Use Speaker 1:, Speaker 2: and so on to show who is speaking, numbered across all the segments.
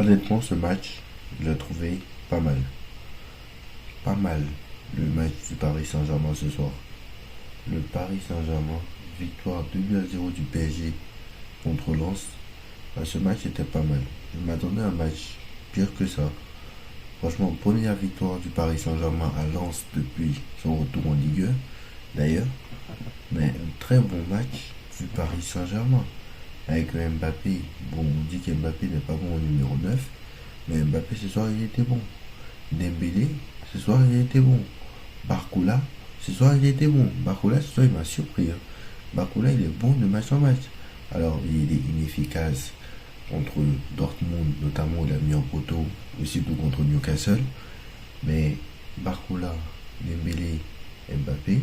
Speaker 1: Honnêtement, ce match, je l'ai trouvé pas mal. Pas mal, le match du Paris Saint-Germain ce soir. Le Paris Saint-Germain, victoire 2-0 du PSG contre Lens. Ce match était pas mal. Je m'attendais à un match pire que ça. Franchement, première victoire du Paris Saint-Germain à Lens depuis son retour en Ligue 1, d'ailleurs. Mais un très bon match du Paris Saint-Germain. Avec Mbappé, bon, on dit que Mbappé n'est pas bon au numéro 9, mais Mbappé ce soir il était bon. Dembélé, ce soir il était bon. Barcola, ce soir il était bon. Barcola, ce soir il m'a surpris, hein. Barcola, il est bon de match en match. Alors, il est inefficace contre Dortmund, notamment il a mis en poteau, aussi peu contre Newcastle. Mais Barcola, Dembélé, Mbappé,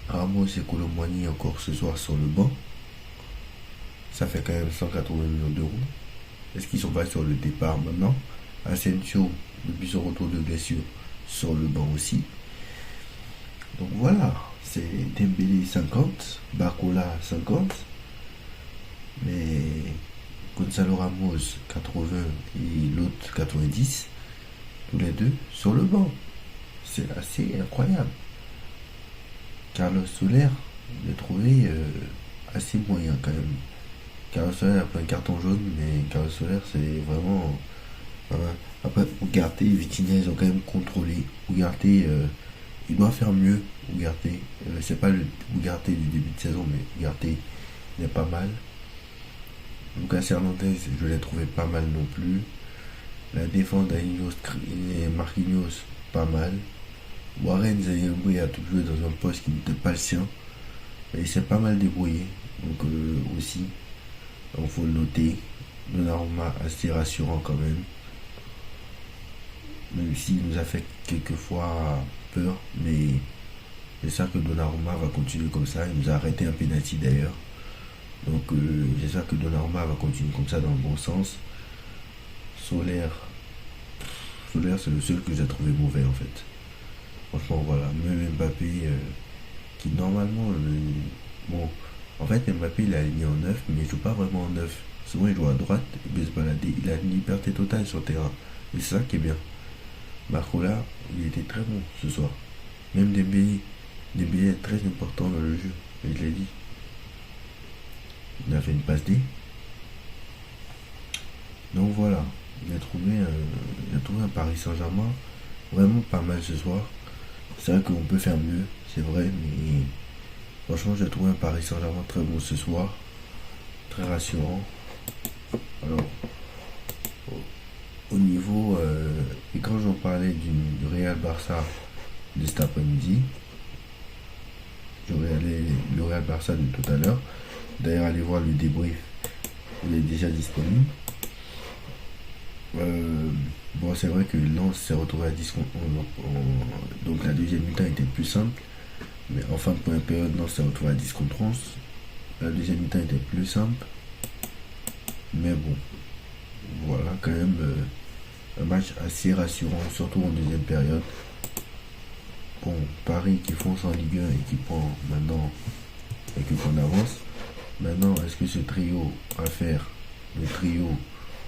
Speaker 1: Ramos et Colomboigny encore ce soir sur le banc. Ça fait quand même 180 millions d'euros. Est-ce qu'ils sont pas sur le départ maintenant? Asensio, depuis son retour de blessure, sur le banc aussi. Donc voilà, c'est Dembélé 50, Barcola 50, mais Gonzalo Ramos 80 et l'autre 90, tous les deux sur le banc. C'est assez incroyable. Carlos Soler, je l'ai trouvé assez moyen quand même. Carlos Soler a pris un carton jaune, mais Carlos Soler c'est vraiment. Après, Ugarte et Vitinha ils ont quand même contrôlé. Ugarte il doit faire mieux. Ugarte, c'est pas le Ugarte du début de saison, mais Ugarte il est pas mal. Lucas Hernandez, je l'ai trouvé pas mal non plus. La défense d'Anilos et Marquinhos, pas mal. Warren Zaïre a tout joué dans un poste qui n'était pas le sien. Mais il s'est pas mal débrouillé. Donc aussi, il faut le noter. Donnarumma assez rassurant quand même. Même s'il nous a fait quelquefois peur. Mais j'espère que Donnarumma va continuer comme ça. Il nous a arrêté un penalty d'ailleurs. Donc j'espère que Donnarumma va continuer comme ça dans le bon sens. Solaire, c'est le seul que j'ai trouvé mauvais en fait. Franchement voilà, même Mbappé qui normalement bon, en fait Mbappé il a mis en 9 mais il joue pas vraiment en 9. Souvent il joue à droite, il peut se balader, il a une liberté totale sur le terrain. Et c'est ça qui est bien. Barcola, il était très bon ce soir. Même Dembélé est très important dans le jeu, et je l'ai dit. Il a fait une passe D. Donc voilà, il a trouvé un Paris Saint-Germain vraiment pas mal ce soir. C'est vrai qu'on peut faire mieux, c'est vrai, mais franchement j'ai trouvé un Paris Saint-Germain très bon ce soir, très rassurant. Alors, au niveau, et quand j'en parlais du Real Barça de cet après-midi, je regardais le Real Barça de tout à l'heure. D'ailleurs, allez voir le débrief, il est déjà disponible. Bon, c'est vrai que Lens s'est retrouvé à 10 contre 11, donc la deuxième mi-temps était plus simple. Mais en fin de première période, Lens s'est retrouvé à 10 contre 11. La deuxième mi-temps était plus simple. Mais bon, voilà quand même un match assez rassurant, surtout en deuxième période. Bon, Paris qui fonce en Ligue 1 et qui prend maintenant quelques points d'avance. Maintenant, est-ce que ce trio à faire, le trio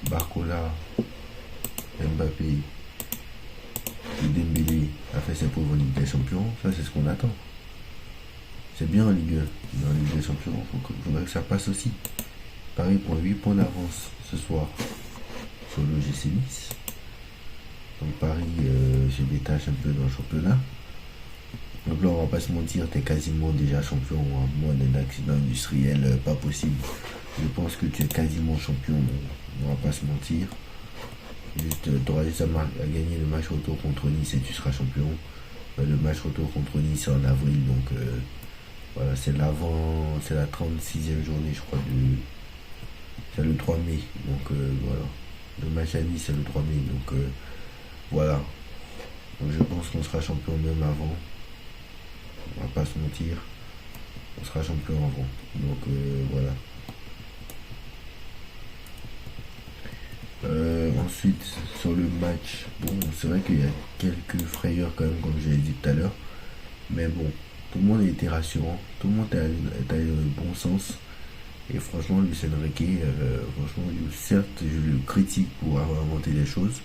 Speaker 1: Barcola, Mbappé et Dembélé a fait ses preuves en Ligue des Champions? Ça, c'est ce qu'on attend. C'est bien en Ligue 1, mais en Ligue des Champions, il faudrait que ça passe aussi. Paris prend 8 points d'avance ce soir sur le GC Nice. Donc Paris se détache un peu dans le championnat. Donc là, on va pas se mentir, t'es quasiment déjà champion, à moins d'un accident industriel pas possible. Je pense que tu es quasiment champion, on va pas se mentir. Juste, tu auras juste à gagner le match retour contre Nice et tu seras champion. Le match retour contre Nice c'est en avril, donc voilà, c'est la 36e journée, je crois, c'est le 3 mai. Donc voilà, le match à Nice c'est le 3 mai, donc voilà. Donc je pense qu'on sera champion même avant. On va pas se mentir, on sera champion avant. Donc voilà. Ensuite, sur le match, bon, c'est vrai qu'il y a quelques frayeurs quand même, comme je l'ai dit tout à l'heure. Mais bon, tout le monde a été rassurant, tout le monde est allé dans le bon sens. Et franchement, Luis Enrique, franchement, certes, je le critique pour avoir inventé des choses,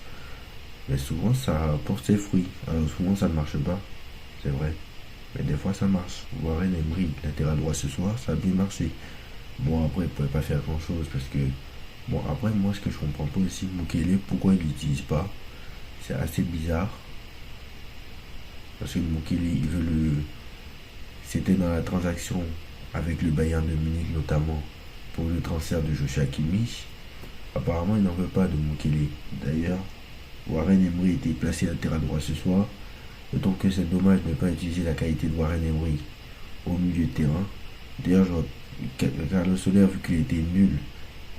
Speaker 1: mais souvent ça porte ses fruits. Alors souvent ça ne marche pas, c'est vrai. Mais des fois ça marche. Warren Emery, latéral droit ce soir, ça a bien marché. Bon, après, il ne pouvait pas faire grand chose parce que. Bon, après, moi, ce que je comprends pas aussi, Mukele, pourquoi il l'utilise pas? C'est assez bizarre. Parce que Mukele, il veut le. C'était dans la transaction avec le Bayern de Munich, notamment pour le transfert de Joshua Kimmich. Apparemment, il n'en veut pas de Mukele. D'ailleurs, Warren Emery était placé latéral droit ce soir. D'autant que c'est dommage de ne pas utiliser la qualité de Warren Emery au milieu de terrain. D'ailleurs, Carlos Soler, vu qu'il était nul,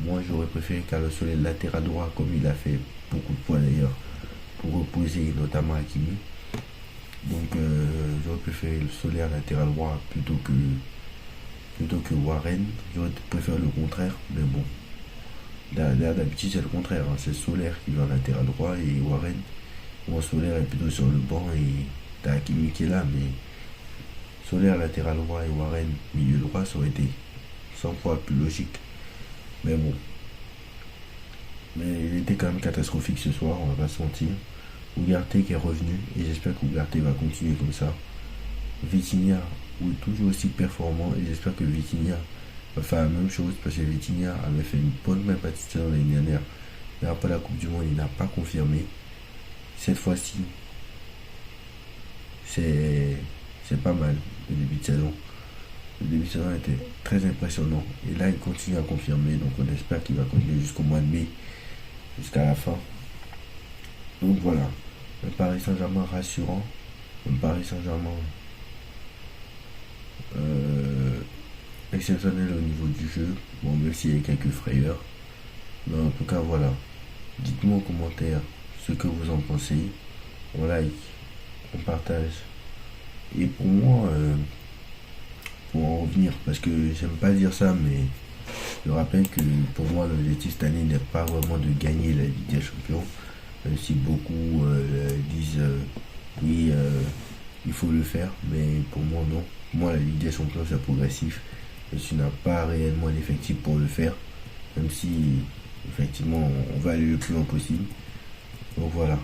Speaker 1: moi j'aurais préféré Carlos Soler latéral droit, comme il a fait beaucoup de fois d'ailleurs, pour reposer notamment Hakimi. Donc j'aurais préféré le Soler latéral droit plutôt que Warren. J'aurais préféré le contraire, mais bon. D'habitude c'est le contraire, hein. C'est Soler qui va latéral droit et Warren. Bon, Soler est plutôt sur le banc et t'as Hakimi qui est là, mais Soler latéral droit et Warren milieu droit, ça aurait été 100 fois plus logique. Mais bon. Mais il était quand même catastrophique ce soir, on va pas se mentir. Ugarte qui est revenu, et j'espère qu'Ugarte va continuer comme ça. Vitinha, est toujours aussi performant, et j'espère que Vitinha va faire la même chose, parce que Vitinha avait fait une bonne partie l'année dernière. Mais après la Coupe du Monde, il n'a pas confirmé. Cette fois-ci, c'est pas mal le début de saison. Le début de saison était très impressionnant. Et là, il continue à confirmer. Donc, on espère qu'il va continuer jusqu'au mois de mai, jusqu'à la fin. Donc, voilà. Un Paris Saint-Germain rassurant. Un Paris Saint-Germain exceptionnel au niveau du jeu. Bon, même s'il y a quelques frayeurs. Mais en tout cas, voilà. Dites-moi en commentaire ce que vous en pensez. On like, on partage. Et pour moi, pour en revenir, parce que j'aime pas dire ça, mais je rappelle que pour moi l'objectif cette année n'est pas vraiment de gagner la Ligue des Champions, même si beaucoup disent oui, il faut le faire, mais pour moi non. Pour moi la Ligue des Champions c'est progressif, et tu n'as pas réellement l'effectif pour le faire, même si effectivement on va aller le plus loin possible. Donc voilà,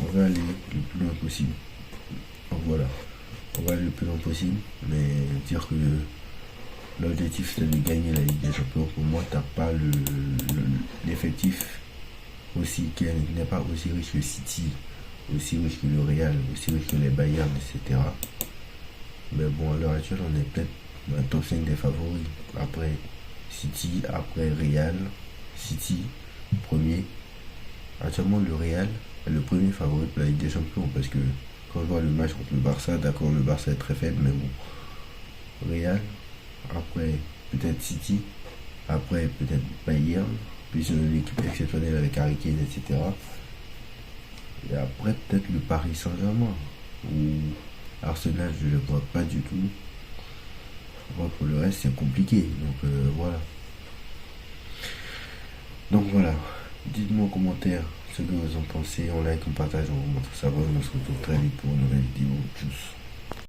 Speaker 1: on va aller le plus loin possible. Donc voilà, on va aller le plus loin possible, mais dire que l'objectif c'est de gagner la Ligue des Champions, pour moi t'as pas l'effectif aussi qui n'est pas aussi riche que City, aussi riche que le Real, aussi riche que les Bayern, etc. Mais bon, à l'heure actuelle on est peut-être dans le top 5 des favoris. Après City, après Real, City, premier. Actuellement le Real est le premier favori pour la Ligue des Champions, parce que quand je vois le match contre le Barça, d'accord, le Barça est très faible, mais bon. Real, après peut-être City, après peut-être Bayern, puis une équipe exceptionnelle avec Harry Kane, etc. Et après peut-être le Paris Saint-Germain, ou Arsenal, je ne le vois pas du tout. Bon, pour le reste, c'est compliqué, donc voilà. Donc voilà, dites-moi en commentaire ce que vous en pensez, on like, on partage, on montre ça, on se retrouve très vite pour une nouvelle vidéo. Tchuss.